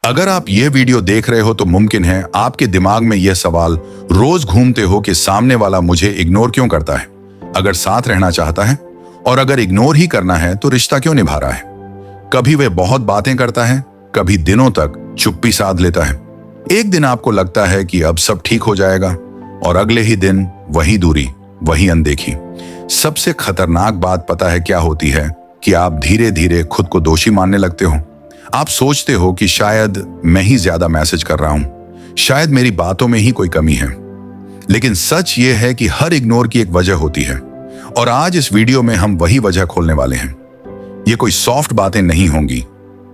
अगर आप ये वीडियो देख रहे हो तो मुमकिन है आपके दिमाग में यह सवाल रोज घूमते हो कि सामने वाला मुझे इग्नोर क्यों करता है, अगर साथ रहना चाहता है, और अगर इग्नोर ही करना है तो रिश्ता क्यों निभा रहा है। कभी वह बहुत बातें करता है, कभी दिनों तक चुप्पी साध लेता है। एक दिन आपको लगता है कि अब सब ठीक हो जाएगा और अगले ही दिन वही दूरी, वही अनदेखी। सबसे खतरनाक बात पता है क्या होती है कि आप धीरे धीरे खुद को दोषी मानने लगते हो। आप सोचते हो कि शायद मैं ही ज्यादा मैसेज कर रहा हूं, शायद मेरी बातों में ही कोई कमी है। लेकिन सच ये है कि हर इग्नोर की एक वजह होती है, और आज इस वीडियो में हम वही वजह खोलने वाले हैं। ये कोई सॉफ्ट बातें नहीं होंगी,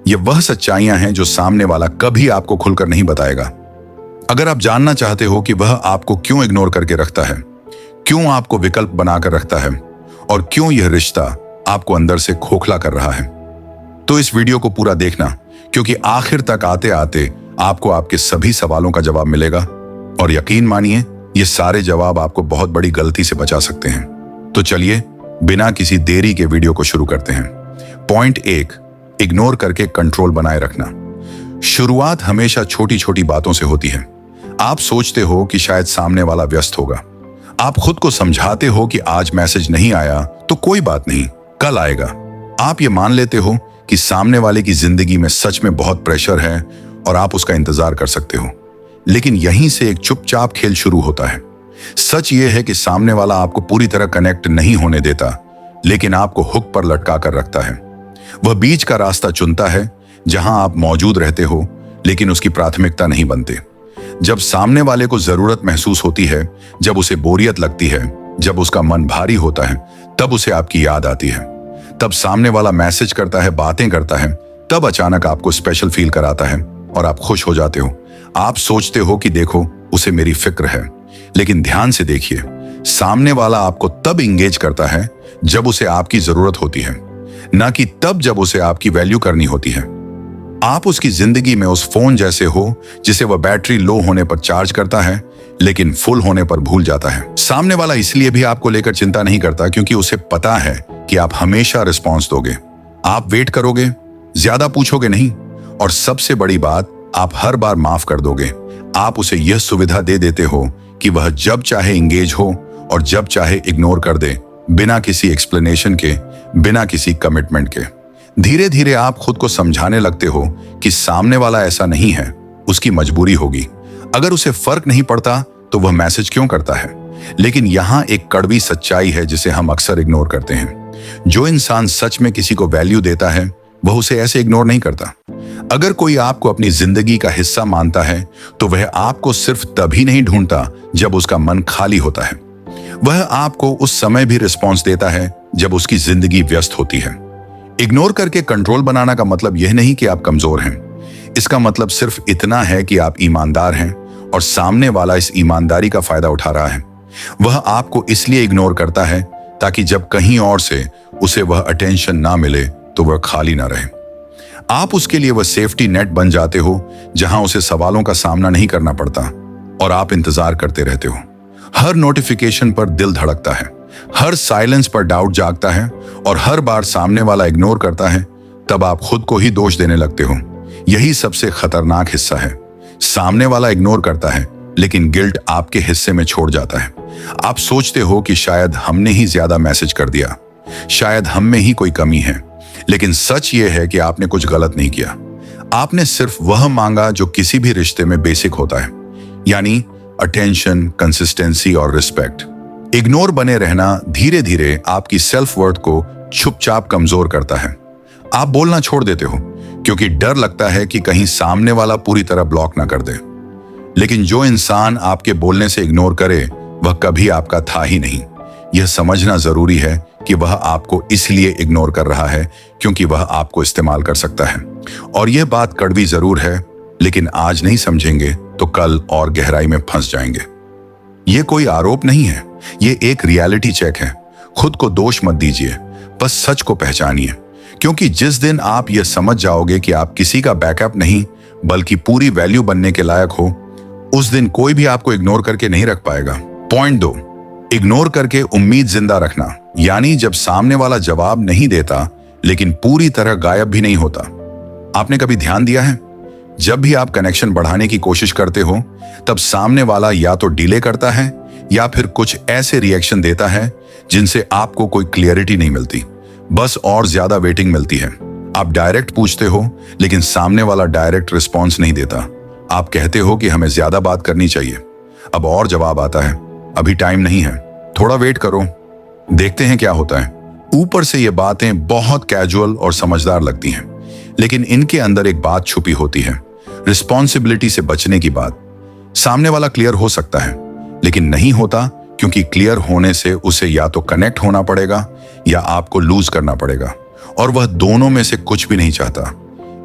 ये वह सच्चाइयां हैं जो सामने वाला कभी आपको खुलकर नहीं बताएगा। अगर आप जानना चाहते हो कि वह आपको क्यों इग्नोर करके रखता है, क्यों आपको विकल्प बनाकर रखता है, और क्यों यह रिश्ता आपको अंदर से खोखला कर रहा है, तो इस वीडियो को पूरा देखना, क्योंकि आखिर तक आते आते आपको आपके सभी सवालों का जवाब मिलेगा। और यकीन मानिए, ये सारे जवाब आपको बहुत बड़ी गलती से बचा सकते हैं। तो चलिए बिना किसी देरी के वीडियो को शुरू करते हैं। पॉइंट 1, इग्नोर करके कंट्रोल बनाए रखना। शुरुआत हमेशा छोटी छोटी बातों से होती है। आप सोचते हो कि शायद सामने वाला व्यस्त होगा। आप खुद को समझाते हो कि आज मैसेज नहीं आया तो कोई बात नहीं, कल आएगा। आप ये मान लेते हो कि सामने वाले की जिंदगी में सच में बहुत प्रेशर है और आप उसका इंतजार कर सकते हो। लेकिन यहीं से एक चुपचाप खेल शुरू होता है। सच ये है कि सामने वाला आपको पूरी तरह कनेक्ट नहीं होने देता, लेकिन आपको हुक पर लटका कर रखता है। वह बीच का रास्ता चुनता है जहां आप मौजूद रहते हो, लेकिन उसकी प्राथमिकता नहीं बनते। जब सामने वाले को जरूरत महसूस होती है, जब उसे बोरियत लगती है, जब उसका मन भारी होता है, तब उसे आपकी याद आती है। तब सामने वाला मैसेज करता है, बातें करता है, तब अचानक आपको स्पेशल फील कराता है और आप खुश हो जाते हो। आप सोचते हो कि देखो, उसे मेरी फिक्र है। लेकिन ध्यान से देखिए, सामने वाला आपको तब इंगेज करता है जब उसे आपकी जरूरत होती है, ना कि तब जब उसे आपकी वैल्यू करनी होती है। आप उसकी जिंदगी में उस फोन जैसे हो जिसे वह बैटरी लो होने पर चार्ज करता है, लेकिन फुल होने पर भूल जाता है। सामने वाला इसलिए भी आपको लेकर चिंता नहीं करता क्योंकि उसे पता है कि आप हमेशा रिस्पॉन्स दोगे। आप वेट करोगे, ज्यादा पूछोगे नहीं, और सबसे बड़ी बात, आप हर बार माफ कर दोगे। आप उसे यह सुविधा दे देते हो कि वह जब चाहे इंगेज हो और जब चाहे इग्नोर कर दे, बिना किसी एक्सप्लेनेशन के, बिना किसी कमिटमेंट के। धीरे धीरे आप खुद को समझाने लगते हो कि सामने वाला ऐसा नहीं है, उसकी मजबूरी होगी। अगर उसे फर्क नहीं पड़ता तो वह मैसेज क्यों करता है। लेकिन यहां एक कड़वी सच्चाई है जिसे हम अक्सर इग्नोर करते हैं। जो इंसान सच में किसी को वैल्यू देता है, वह उसे ऐसे इग्नोर नहीं करता। अगर कोई आपको अपनी जिंदगी का हिस्सा मानता है तो वह आपको सिर्फ तभी नहीं ढूंढता जब उसका मन खाली होता है। वह आपको उस समय भी रिस्पॉन्स देता है जब उसकी जिंदगी व्यस्त होती है। इग्नोर करके कंट्रोल बनाना का मतलब यह नहीं कि आप कमजोर हैं। इसका मतलब सिर्फ इतना है कि आप ईमानदार हैं और सामने वाला इस ईमानदारी का फायदा उठा रहा है। वह आपको इसलिए इग्नोर करता है ताकि जब कहीं और से उसे वह अटेंशन ना मिले तो वह खाली ना रहे। आप उसके लिए वह सेफ्टी नेट बन जाते हो जहां उसे सवालों का सामना नहीं करना पड़ता और आप इंतजार करते रहते हो। हर नोटिफिकेशन पर दिल धड़कता है, हर साइलेंस पर डाउट जागता है, और हर बार सामने वाला इग्नोर करता है तब आप खुद को ही दोष देने लगते हो। यही सबसे खतरनाक हिस्सा है। सामने वाला इग्नोर करता है, लेकिन गिल्ट आपके हिस्से में छोड़ जाता है। आप सोचते हो कि शायद हमने ही ज्यादा मैसेज कर दिया, शायद हम में ही कोई कमी है। लेकिन सच ये है कि आपने कुछ गलत नहीं किया। आपने सिर्फ वह मांगा जो किसी भी रिश्ते में बेसिक होता है, यानी अटेंशन, कंसिस्टेंसी और रिस्पेक्ट। इग्नोर बने रहना धीरे धीरे आपकी सेल्फ वर्थ को चुपचाप कमजोर करता है। आप बोलना छोड़ देते हो क्योंकि डर लगता है कि कहीं सामने वाला पूरी तरह ब्लॉक ना कर दे। लेकिन जो इंसान आपके बोलने से इग्नोर करे, वह कभी आपका था ही नहीं। यह समझना जरूरी है कि वह आपको इसलिए इग्नोर कर रहा है क्योंकि वह आपको इस्तेमाल कर सकता है। और यह बात कड़वी जरूर है, लेकिन आज नहीं समझेंगे तो कल और गहराई में फंस जाएंगे। यह कोई आरोप नहीं है, यह एक रियलिटी चेक है। खुद को दोष मत दीजिए, बस सच को पहचानिए। क्योंकि जिस दिन आप यह समझ जाओगे कि आप किसी का बैकअप नहीं बल्कि पूरी वैल्यू बनने के लायक हो, उस दिन कोई भी आपको इग्नोर करके नहीं रख पाएगा। पॉइंट 2, इग्नोर करके उम्मीद जिंदा रखना। यानी जब सामने वाला जवाब नहीं देता लेकिन पूरी तरह गायब भी नहीं होता। आपने कभी ध्यान दिया है जब भी आप कनेक्शन बढ़ाने की कोशिश करते हो, तब सामने वाला या तो डिले करता है या फिर कुछ ऐसे रिएक्शन देता है जिनसे आपको कोई क्लियरिटी नहीं मिलती, बस और ज्यादा वेटिंग मिलती है। आप डायरेक्ट पूछते हो लेकिन सामने वाला डायरेक्ट रिस्पॉन्स नहीं देता। आप कहते हो कि हमें ज्यादा बात करनी चाहिए, अब और जवाब आता है, अभी टाइम नहीं है, थोड़ा वेट करो, देखते हैं क्या होता है। ऊपर से ये बातें बहुत कैजुअल और समझदार लगती हैं, लेकिन इनके अंदर एक बात छुपी होती है, रिस्पॉन्सिबिलिटी से बचने की बात। सामने वाला क्लियर हो सकता है लेकिन नहीं होता, क्योंकि क्लियर होने से उसे या तो कनेक्ट होना पड़ेगा या आपको लूज करना पड़ेगा, और वह दोनों में से कुछ भी नहीं चाहता।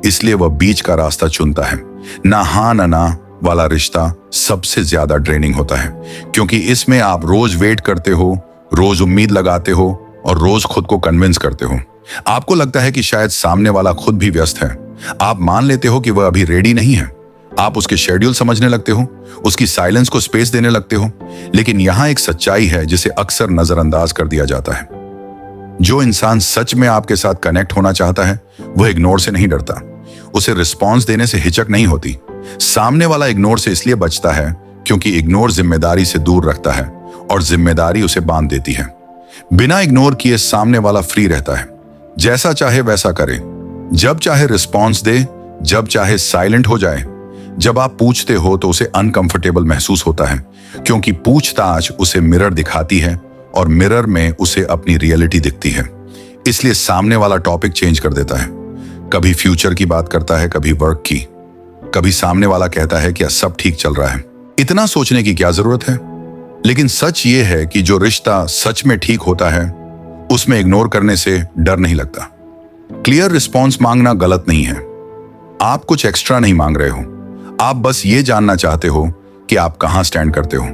इसलिए वह बीच का रास्ता चुनता है। ना हाँ ना वाला रिश्ता सबसे ज्यादा ड्रेनिंग होता है, क्योंकि इसमें आप रोज वेट करते हो, रोज उम्मीद लगाते हो और रोज खुद को कन्विंस करते हो। आपको लगता है कि शायद सामने वाला खुद भी व्यस्त है। आप मान लेते हो कि वह अभी रेडी नहीं है। आप उसके शेड्यूल समझने लगते हो, उसकी साइलेंस को स्पेस देने लगते हो। लेकिन यहां एक सच्चाई है जिसे अक्सर नजरअंदाज कर दिया जाता है। जो इंसान सच में आपके साथ कनेक्ट होना चाहता है, वह इग्नोर से नहीं डरता। उसे रिस्पॉन्स देने से हिचक नहीं होती। सामने वाला इग्नोर से इसलिए बचता है क्योंकि इग्नोर जिम्मेदारी से दूर रखता है और जिम्मेदारी उसे बांध देती है। बिना इग्नोर किए सामने वाला फ्री रहता है, जैसा चाहे वैसा करे, जब चाहे रिस्पॉन्स दे, जब चाहे साइलेंट हो जाए। जब आप पूछते हो तो उसे अनकंफर्टेबल महसूस होता है, क्योंकि पूछताछ उसे मिरर दिखाती है और मिरर में उसे अपनी रियलिटी दिखती है। इसलिए सामने वाला टॉपिक चेंज कर देता है। कभी फ्यूचर की बात करता है, कभी वर्क की, कभी सामने वाला कहता है कि सब ठीक चल रहा है, इतना सोचने की क्या जरूरत है। लेकिन सच ये है कि जो रिश्ता सच में ठीक होता है, उसमें इग्नोर करने से डर नहीं लगता। क्लियर रिस्पॉन्स मांगना गलत नहीं है। आप कुछ एक्स्ट्रा नहीं मांग रहे हो, आप बस ये जानना चाहते हो कि आप कहां स्टैंड करते हो।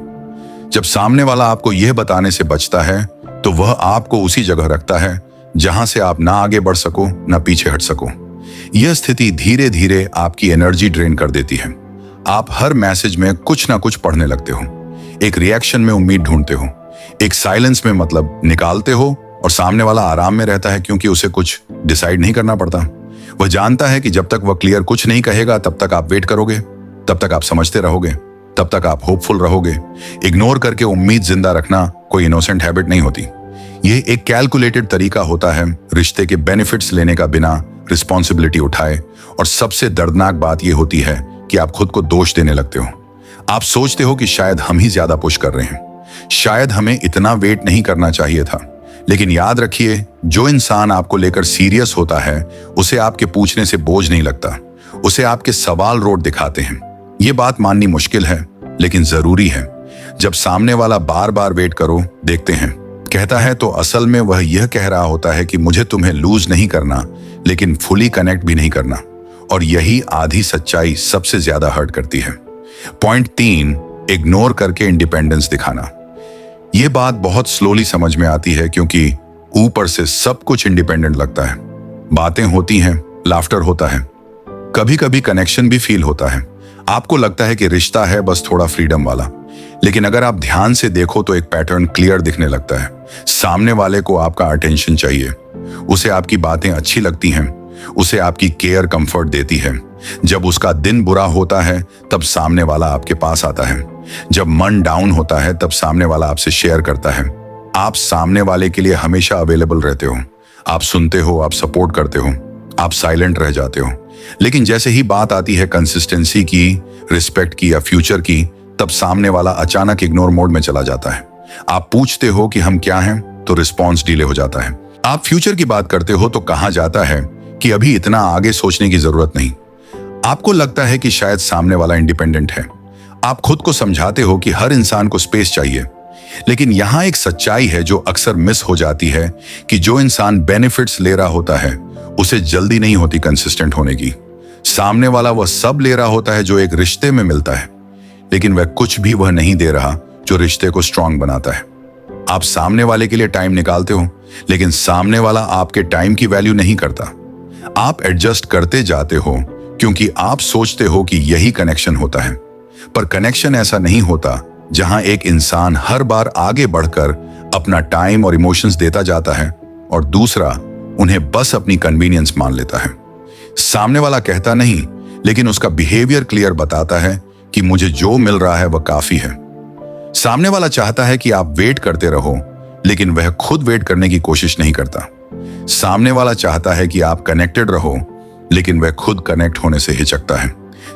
जब सामने वाला आपको यह बताने से बचता है, तो वह आपको उसी जगह रखता है जहां से आप ना आगे बढ़ सको ना पीछे हट सको। यह स्थिति धीरे धीरे आपकी एनर्जी ड्रेन कर देती है। आप हर मैसेज में कुछ ना कुछ पढ़ने लगते हो, एक रिएक्शन में उम्मीद ढूंढते हो, एक साइलेंस में मतलब निकालते हो, और सामने वाला आराम में रहता है क्योंकि उसे कुछ डिसाइड नहीं करना पड़ता। वह जानता है कि जब तक वह क्लियर कुछ नहीं कहेगा, तब तक आप वेट करोगे, तब तक आप समझते रहोगे, तब तक आप होपफुल रहोगे। इग्नोर करके उम्मीद जिंदा रखना कोई इनोसेंट हैबिट नहीं होती। यह एक कैलकुलेटेड तरीका होता है रिश्ते के बेनिफिट्स लेने का बिना रिस्पॉन्सिबिलिटी उठाए। और सबसे दर्दनाक बात यह होती है कि आप खुद को दोष देने लगते हो। आप सोचते हो कि शायद हम ही ज्यादा पुश कर रहे हैं, शायद हमें इतना वेट नहीं करना चाहिए था। लेकिन याद रखिए, जो इंसान आपको लेकर सीरियस होता है, उसे आपके पूछने से बोझ नहीं लगता, उसे आपके सवाल रोड दिखाते हैं। ये बात माननी मुश्किल है लेकिन जरूरी है। जब सामने वाला बार बार वेट करो देखते हैं कहता है, तो असल में वह यह कह रहा होता है कि मुझे तुम्हें लूज नहीं करना, लेकिन फुली कनेक्ट भी नहीं करना। और यही आधी सच्चाई सबसे ज्यादा हर्ट करती है। पॉइंट 3, इग्नोर करके इंडिपेंडेंस दिखाना। यह बात बहुत स्लोली समझ में आती है, क्योंकि ऊपर से सब कुछ इंडिपेंडेंट लगता है। बातें होती हैं, लाफ्टर होता है, कभी कभी कनेक्शन भी फील होता है। आपको लगता है कि रिश्ता है बस थोड़ा फ्रीडम वाला। लेकिन अगर आप ध्यान से देखो तो एक पैटर्न क्लियर दिखने लगता है। सामने वाले को आपका अटेंशन चाहिए, उसे आपकी बातें अच्छी लगती हैं, उसे आपकी केयर कंफर्ट देती है। जब उसका दिन बुरा होता है तब सामने वाला आपके पास आता है, जब मन डाउन होता है तब सामने वाला आपसे शेयर करता है। आप सामने वाले के लिए हमेशा अवेलेबल रहते हो, आप सुनते हो, आप सपोर्ट करते हो, आप साइलेंट रह जाते हो। लेकिन जैसे ही बात आती है कंसिस्टेंसी की, रिस्पेक्ट की या फ्यूचर की, तब सामने वाला अचानक इग्नोर मोड में चला जाता है। आप पूछते हो कि हम क्या हैं, तो रिस्पॉन्स डिले हो जाता है। आप फ्यूचर की बात करते हो तो कहा जाता है कि अभी इतना आगे सोचने की जरूरत नहीं। आपको लगता है कि शायद सामने वाला इंडिपेंडेंट है। आप खुद को समझाते हो कि हर इंसान को स्पेस चाहिए। लेकिन यहां एक सच्चाई है जो अक्सर मिस हो जाती है कि जो इंसान बेनिफिट्स ले रहा होता है, उसे जल्दी नहीं होती कंसिस्टेंट होने की। सामने वाला वह सब ले रहा होता है जो एक रिश्ते में मिलता है, लेकिन वह कुछ भी वह नहीं दे रहा जो रिश्ते को स्ट्रांग बनाता है। आप सामने वाले के लिए टाइम निकालते हो, लेकिन सामने वाला आपके टाइम की वैल्यू नहीं करता। आप एडजस्ट करते जाते हो क्योंकि आप सोचते हो कि यही कनेक्शन होता है, पर कनेक्शन ऐसा नहीं होता जहां एक इंसान हर बार आगे बढ़कर अपना टाइम और इमोशंस देता जाता है और दूसरा उन्हें बस अपनी कन्वीनियंस मान लेता है। सामने वाला कहता नहीं, लेकिन उसका बिहेवियर क्लियर बताता है कि मुझे जो मिल रहा है वह काफी है। सामने वाला चाहता है कि आप वेट करते रहो, लेकिन वह खुद वेट करने की कोशिश नहीं करता। सामने वाला चाहता है कि आप कनेक्टेड रहो, लेकिन वह खुद कनेक्ट होने से हिचकता है।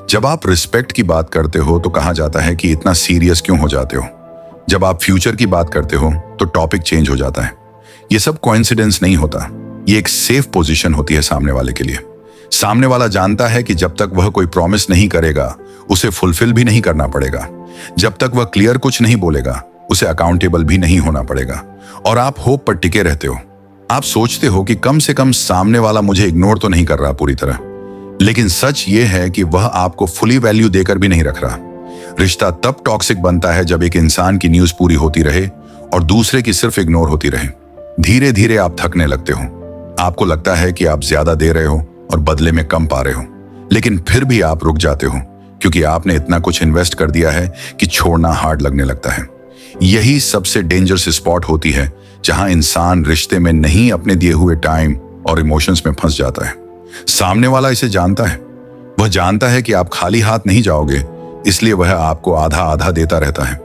जब आप रिस्पेक्ट की बात करते हो तो कहा जाता है कि इतना सीरियस क्यों हो जाते हो। जब आप फ्यूचर की बात करते हो तो टॉपिक चेंज हो जाता है। ये सब कोइंसिडेंस नहीं होता, ये एक सेफ पोजीशन होती है सामने वाले के लिए। सामने वाला जानता है कि जब तक वह कोई प्रॉमिस नहीं करेगा उसे फुलफिल भी नहीं करना पड़ेगा। जब तक वह क्लियर कुछ नहीं बोलेगा उसे अकाउंटेबल भी नहीं होना पड़ेगा। और आप होप पर टिके रहते हो। आप सोचते हो कि कम से कम सामने वाला मुझे इग्नोर तो नहीं कर रहा पूरी तरह। लेकिन सच ये है कि वह आपको फुली वैल्यू देकर भी नहीं रख रहा। रिश्ता तब टॉक्सिक बनता है जब एक इंसान की न्यूज पूरी होती रहे और दूसरे की सिर्फ इग्नोर होती रहे। धीरे धीरे आप थकने लगते हो। आपको लगता है कि आप ज्यादा दे रहे हो और बदले में कम पा रहे हो, लेकिन फिर भी आप रुक जाते हो क्योंकि आपने इतना कुछ इन्वेस्ट कर दिया है कि छोड़ना हार्ड लगने लगता है। यही सबसे डेंजरस स्पॉट होती है जहां इंसान रिश्ते में नहीं अपने दिए हुए टाइम और इमोशंस में फंस जाता है। सामने वाला इसे जानता है। वह जानता है कि आप खाली हाथ नहीं जाओगे, इसलिए वह आपको आधा आधा देता रहता है।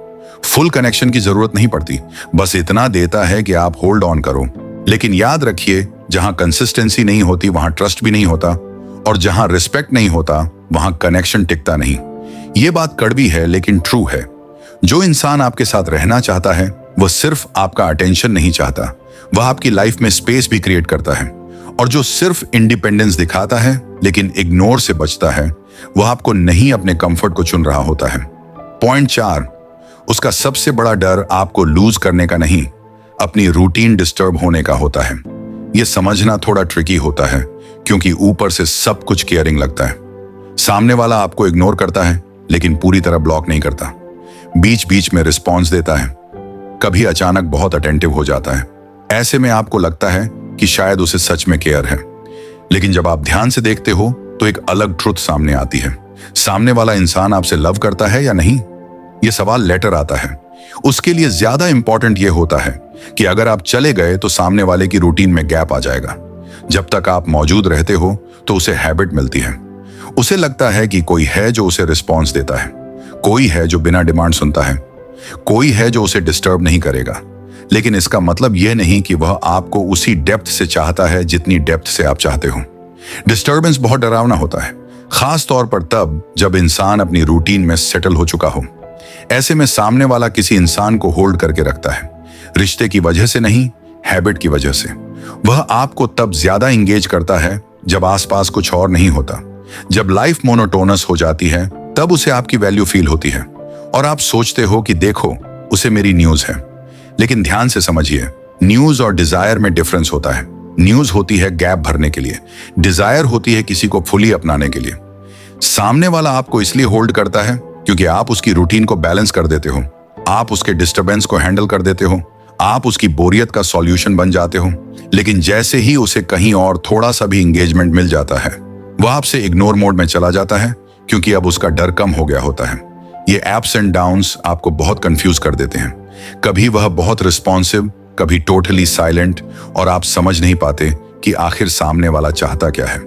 फुल कनेक्शन की जरूरत नहीं पड़ती, बस इतना देता है कि आप होल्ड ऑन करो। लेकिन याद रखिए, जहां कंसिस्टेंसी नहीं होती वहां ट्रस्ट भी नहीं होता, और जहां रिस्पेक्ट नहीं होता वहां कनेक्शन टिकता नहीं। ये बात कड़वी है लेकिन ट्रू है। जो इंसान आपके साथ रहना चाहता है वह सिर्फ आपका अटेंशन नहीं चाहता, वह आपकी लाइफ में स्पेस भी क्रिएट करता है। और जो सिर्फ इंडिपेंडेंस दिखाता है लेकिन इग्नोर से बचता है, वह आपको नहीं अपने कंफर्ट को चुन रहा होता है। पॉइंट 4, उसका सबसे बड़ा डर आपको लूज करने का नहीं, अपनी रूटीन डिस्टर्ब होने का होता है। यह समझना थोड़ा ट्रिकी होता है क्योंकि ऊपर से सब कुछ केयरिंग लगता है। सामने वाला आपको इग्नोर करता है लेकिन पूरी तरह ब्लॉक नहीं करता। बीच बीच में रिस्पॉन्स देता है, कभी अचानक बहुत अटेंटिव हो जाता है। ऐसे में आपको लगता है कि शायद उसे सच में केयर है। लेकिन जब आप ध्यान से देखते हो तो एक अलग ट्रुथ सामने आती है। सामने वाला इंसान आपसे लव करता है या नहीं, यह सवाल लेटर आता है। उसके लिए ज्यादा इंपॉर्टेंट यह होता है कि अगर आप चले गए तो सामने वाले की रूटीन में गैप आ जाएगा। जब तक आप मौजूद रहते हो तो उसे हैबिट मिलती है। उसे लगता है कि कोई है जो उसे रिस्पॉन्स देता है, कोई है जो बिना डिमांड सुनता है, कोई है जो उसे डिस्टर्ब नहीं करेगा। लेकिन इसका मतलब यह नहीं कि वह आपको उसी डेप्थ से चाहता है जितनी डेप्थ से आप चाहते हो। डिस्टर्बेंस बहुत डरावना होता है, खास तौर पर तब जब इंसान अपनी रूटीन में सेटल हो चुका हो। ऐसे में सामने वाला किसी इंसान को होल्ड करके रखता है, रिश्ते की वजह से नहीं, हैबिट की वजह से। वह आपको तब ज्यादा इंगेज करता है जब आसपास कुछ और नहीं होता। जब लाइफ मोनोटोनस हो जाती है तब उसे आपकी वैल्यू फील होती है और आप सोचते हो कि देखो उसे मेरी न्यूज है। लेकिन ध्यान से समझिए, न्यूज और डिजायर में डिफरेंस होता है। न्यूज होती है गैप भरने के लिए, डिजायर होती है किसी को फुली अपनाने के लिए। सामने वाला आपको इसलिए होल्ड करता है क्योंकि आप उसकी रूटीन को बैलेंस कर देते हो, आप उसके डिस्टरबेंस को हैंडल कर देते हो, आप उसकी बोरियत का सॉल्यूशन बन जाते हो। लेकिन जैसे ही उसे कहीं और थोड़ा सा भी इंगेजमेंट मिल जाता है, वह आपसे इग्नोर मोड में चला जाता है क्योंकि अब उसका डर कम हो गया होता है। ये एप्स एंड डाउन्स आपको बहुत कंफ्यूज कर देते हैं। कभी वह बहुत रिस्पॉन्सिव, कभी टोटली साइलेंट, और आप समझ नहीं पाते कि आखिर सामने वाला चाहता क्या है।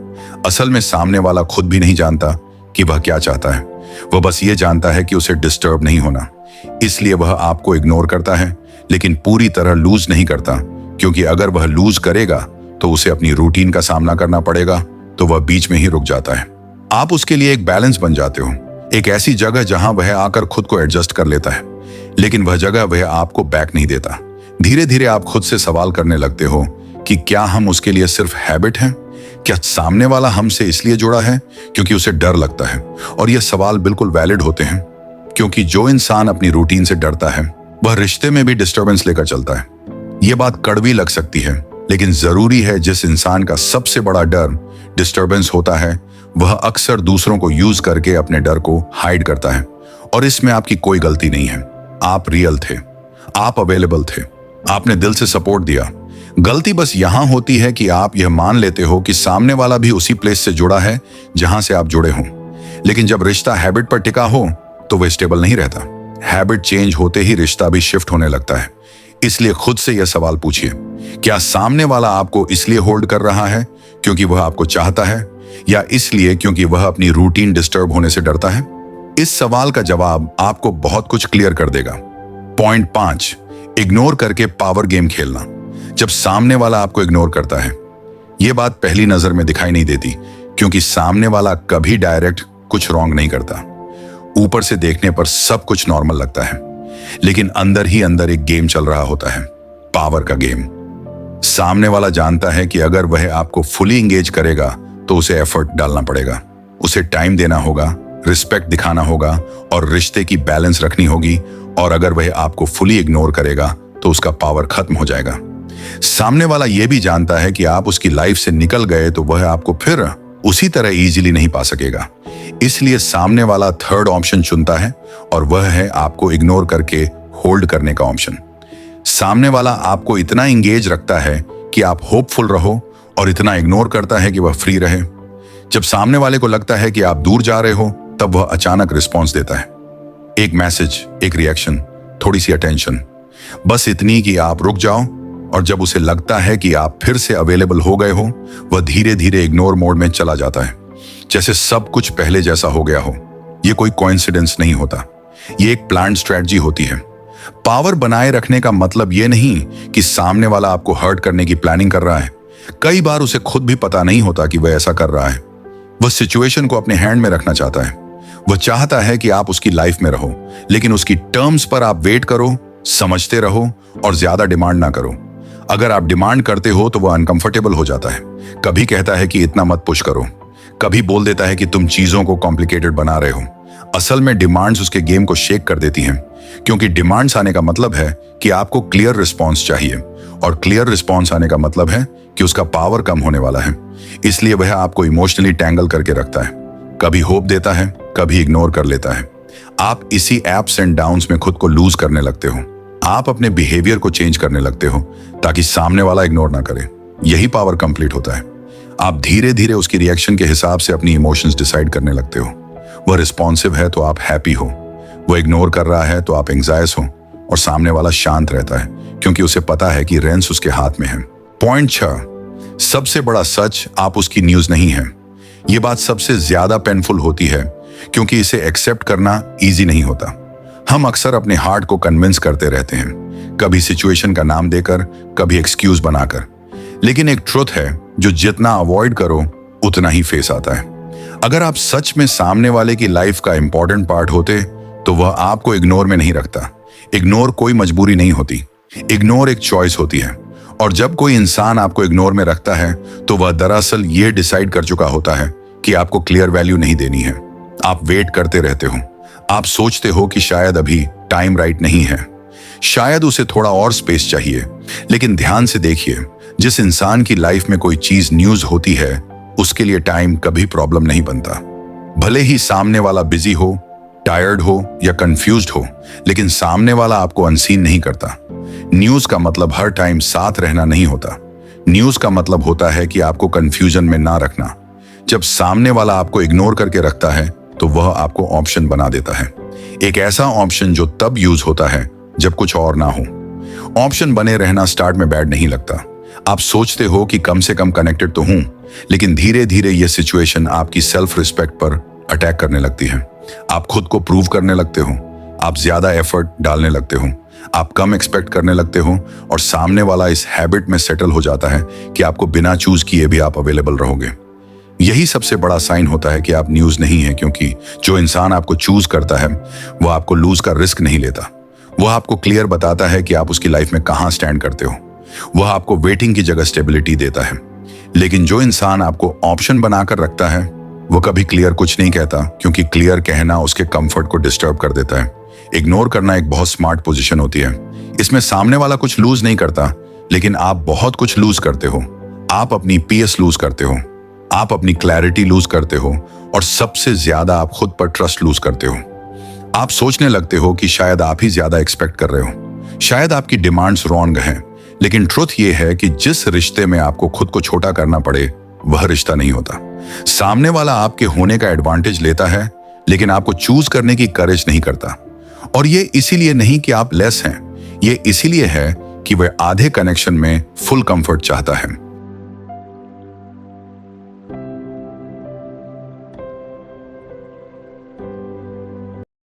असल में सामने वाला खुद भी नहीं जानता कि वह क्या चाहता है। वह बस ये जानता है कि उसे डिस्टर्ब नहीं होना, इसलिए वह आपको इग्नोर करता है, लेकिन पूरी तरह लूज नहीं करता, क्योंकि अगर वह लूज करेगा तो उसे अपनी रूटीन का सामना करना पड़ेगा, तो वह बीच में ही रुक जाता है। आप उसके लिए एक बैलेंस बन जाते हो, एक ऐसी जगह जहां वह आकर खुद को एडजस्ट कर लेता है, लेकिन वह जगह वह आपको बैक नहीं देता। धीरे धीरे आप खुद से सवाल करने लगते हो कि क्या हम उसके लिए सिर्फ हैबिट हैं? क्या सामने वाला हमसे इसलिए जुड़ा है क्योंकि उसे डर लगता है? और यह सवाल बिल्कुल वैलिड होते हैं, क्योंकि जो इंसान अपनी रूटीन से डरता है वह रिश्ते में भी डिस्टर्बेंस लेकर चलता है। यह बात कड़वी लग सकती है, लेकिन जरूरी है। जिस इंसान का सबसे बड़ा डर डिस्टर्बेंस होता है, वह अक्सर दूसरों को यूज करके अपने डर को हाइड करता है। और इसमें आपकी कोई गलती नहीं है। आप रियल थे, आप अवेलेबल थे, आपने दिल से सपोर्ट दिया। गलती बस यहां होती है कि आप यह मान लेते हो कि सामने वाला भी उसी प्लेस से जुड़ा है जहां से आप जुड़े हो। लेकिन जब रिश्ता हैबिट पर टिका हो तो वह स्टेबल नहीं रहता। हैबिट चेंज होते ही रिश्ता भी शिफ्ट होने लगता है। इसलिए खुद से यह सवाल पूछिए, क्या सामने वाला आपको इसलिए होल्ड कर रहा है क्योंकि वह आपको चाहता है, या इसलिए क्योंकि वह अपनी रूटीन डिस्टर्ब होने से डरता है? इस सवाल का जवाब आपको बहुत कुछ क्लियर कर देगा। पॉइंट 5, इग्नोर करके पावर गेम खेलना। जब सामने वाला आपको इग्नोर करता है, यह बात पहली नजर में दिखाई नहीं देती, क्योंकि सामने वाला कभी डायरेक्ट कुछ रॉन्ग नहीं करता। ऊपर से देखने पर सब कुछ नॉर्मल लगता है, लेकिन अंदर ही अंदर एक गेम चल रहा होता है, पावर का गेम। सामने वाला जानता है कि अगर वह आपको फुली इंगेज करेगा तो उसे एफर्ट डालना पड़ेगा, उसे टाइम देना होगा, रिस्पेक्ट दिखाना होगा और रिश्ते की बैलेंस रखनी होगी। और अगर वह आपको फुली इग्नोर करेगा तो उसका पावर खत्म हो जाएगा। सामने वाला यह भी जानता है कि आप उसकी लाइफ से निकल गए तो वह आपको फिर उसी तरह इजीली नहीं पा सकेगा। इसलिए सामने वाला थर्ड ऑप्शन चुनता है, और वह है आपको इग्नोर करके होल्ड करने का ऑप्शन। सामने वाला आपको इतना इंगेज रखता है कि आप होपफुल रहो, और इतना इग्नोर करता है कि वह फ्री रहे। जब सामने वाले को लगता है कि आप दूर जा रहे हो, तब वह अचानक रिस्पॉन्स देता है। एक मैसेज, एक रिएक्शन, थोड़ी सी अटेंशन, बस इतनी कि आप रुक जाओ। और जब उसे लगता है कि आप फिर से अवेलेबल हो गए हो, वह धीरे धीरे इग्नोर मोड में चला जाता है, जैसे सब कुछ पहले जैसा हो गया हो। यह कोई कोइंसिडेंस नहीं होता, यह एक प्लान्ड स्ट्रेटजी होती है। पावर बनाए रखने का मतलब यह नहीं कि सामने वाला आपको हर्ट करने की प्लानिंग कर रहा है। कई बार उसे खुद भी पता नहीं होता कि वह ऐसा कर रहा है। वह सिचुएशन को अपने हैंड में रखना चाहता है। वह चाहता है कि आप उसकी लाइफ में रहो, लेकिन उसकी टर्म्स पर आप वेट करो, समझते रहो और ज्यादा डिमांड ना करो। अगर आप डिमांड करते हो तो वह अनकंफर्टेबल हो जाता है। कभी कहता है कि इतना मत पुश करो, कभी बोल देता है कि तुम चीजों को कॉम्प्लिकेटेड बना रहे हो। असल में डिमांड्स उसके गेम को शेक कर देती हैं, क्योंकि डिमांड्स आने का मतलब है कि आपको क्लियर रिस्पॉन्स चाहिए, और क्लियर रिस्पॉन्स आने का मतलब है कि उसका पावर कम होने वाला है। इसलिए वह आपको इमोशनली टैंगल करके रखता है, कभी होप देता है, कभी इग्नोर कर लेता है। आप इसी एप्स एंड डाउन्स में खुद को लूज करने लगते हो। आप अपने बिहेवियर को चेंज करने लगते हो ताकि सामने वाला इग्नोर ना करे। यही पावर कंप्लीट होता है। आप धीरे धीरे उसकी रिएक्शन के हिसाब से अपनी इमोशंस डिसाइड करने लगते हो। वह रिस्पॉन्सिव है तो आप हैप्पी हो, वह इग्नोर कर रहा है तो आप एंग्जायस हो, और सामने वाला शांत रहता है क्योंकि उसे पता है कि रेंस उसके हाथ में है। पॉइंट 6, सबसे बड़ा सच, आप उसकी न्यूज नहीं है। यह बात सबसे ज्यादा पेनफुल होती है, क्योंकि इसे एक्सेप्ट करना इजी नहीं होता। हम अक्सर अपने हार्ट को कन्विंस करते रहते हैं, कभी सिचुएशन का नाम देकर, कभी एक्सक्यूज बनाकर। लेकिन एक ट्रुथ है जो जितना अवॉइड करो उतना ही फेस आता है। अगर आप सच में सामने वाले की लाइफ का इंपॉर्टेंट पार्ट होते तो वह आपको इग्नोर में नहीं रखता। इग्नोर कोई मजबूरी नहीं होती, इग्नोर एक चॉइस होती है। और जब कोई इंसान आपको इग्नोर में रखता है तो वह दरअसल ये डिसाइड कर चुका होता है कि आपको क्लियर वैल्यू नहीं देनी है। आप वेट करते रहते हो, आप सोचते हो कि शायद अभी टाइम राइट नहीं है, शायद उसे थोड़ा और स्पेस चाहिए। लेकिन ध्यान से देखिए, जिस इंसान की लाइफ में कोई चीज न्यूज होती है, उसके लिए टाइम कभी प्रॉब्लम नहीं बनता। भले ही सामने वाला बिजी हो, टायर्ड हो या कंफ्यूज्ड हो, लेकिन सामने वाला आपको अनसीन नहीं करता। न्यूज का मतलब हर टाइम साथ रहना नहीं होता। न्यूज का मतलब होता है कि आपको कंफ्यूजन में ना रखना। जब सामने वाला आपको इग्नोर करके रखता है तो वह आपको ऑप्शन बना देता है, एक ऐसा ऑप्शन जो तब यूज होता है जब कुछ और ना हो। ऑप्शन बने रहना स्टार्ट में बैड नहीं लगता। आप सोचते हो कि कम से कम कनेक्टेड तो हूं, लेकिन धीरे धीरे यह सिचुएशन आपकी सेल्फ रिस्पेक्ट पर अटैक करने लगती है। आप खुद को प्रूव करने लगते हो, आप ज्यादा एफर्ट डालने लगते हो, आप कम एक्सपेक्ट करने लगते हो, और सामने वाला इस हैबिट में सेटल हो जाता है कि आपको बिना चूज किए भी आप अवेलेबल रहोगे। यही सबसे बड़ा साइन होता है कि आप न्यूज नहीं है, क्योंकि जो इंसान आपको चूज करता है वह आपको लूज का रिस्क नहीं लेता। वह आपको क्लियर बताता है कि आप उसकी लाइफ में कहां स्टैंड करते हो। वह आपको वेटिंग की जगह स्टेबिलिटी देता है। लेकिन जो इंसान आपको ऑप्शन बनाकर रखता है वो कभी क्लियर कुछ नहीं कहता, क्योंकि क्लियर कहना उसके कंफर्ट को डिस्टर्ब कर देता है। इग्नोर करना एक बहुत स्मार्ट पोजीशन होती है। इसमें सामने वाला कुछ लूज नहीं करता, लेकिन आप बहुत कुछ लूज करते हो। आप अपनी पीस लूज करते हो, आप अपनी क्लैरिटी लूज करते हो, और सबसे ज्यादा आप खुद पर ट्रस्ट लूज करते हो। आप सोचने लगते हो कि शायद आप ही ज्यादा एक्सपेक्ट कर रहे हो, शायद आपकी डिमांड्स रॉन्ग हैं। लेकिन ट्रुथ ये है कि जिस रिश्ते में आपको खुद को छोटा करना पड़े वह रिश्ता नहीं होता। सामने वाला आपके होने का एडवांटेज लेता है, लेकिन आपको चूज करने की करेज नहीं करता। और ये इसीलिए नहीं कि आप लेस हैं, ये इसीलिए है कि वह आधे कनेक्शन में फुल कंफर्ट चाहता है।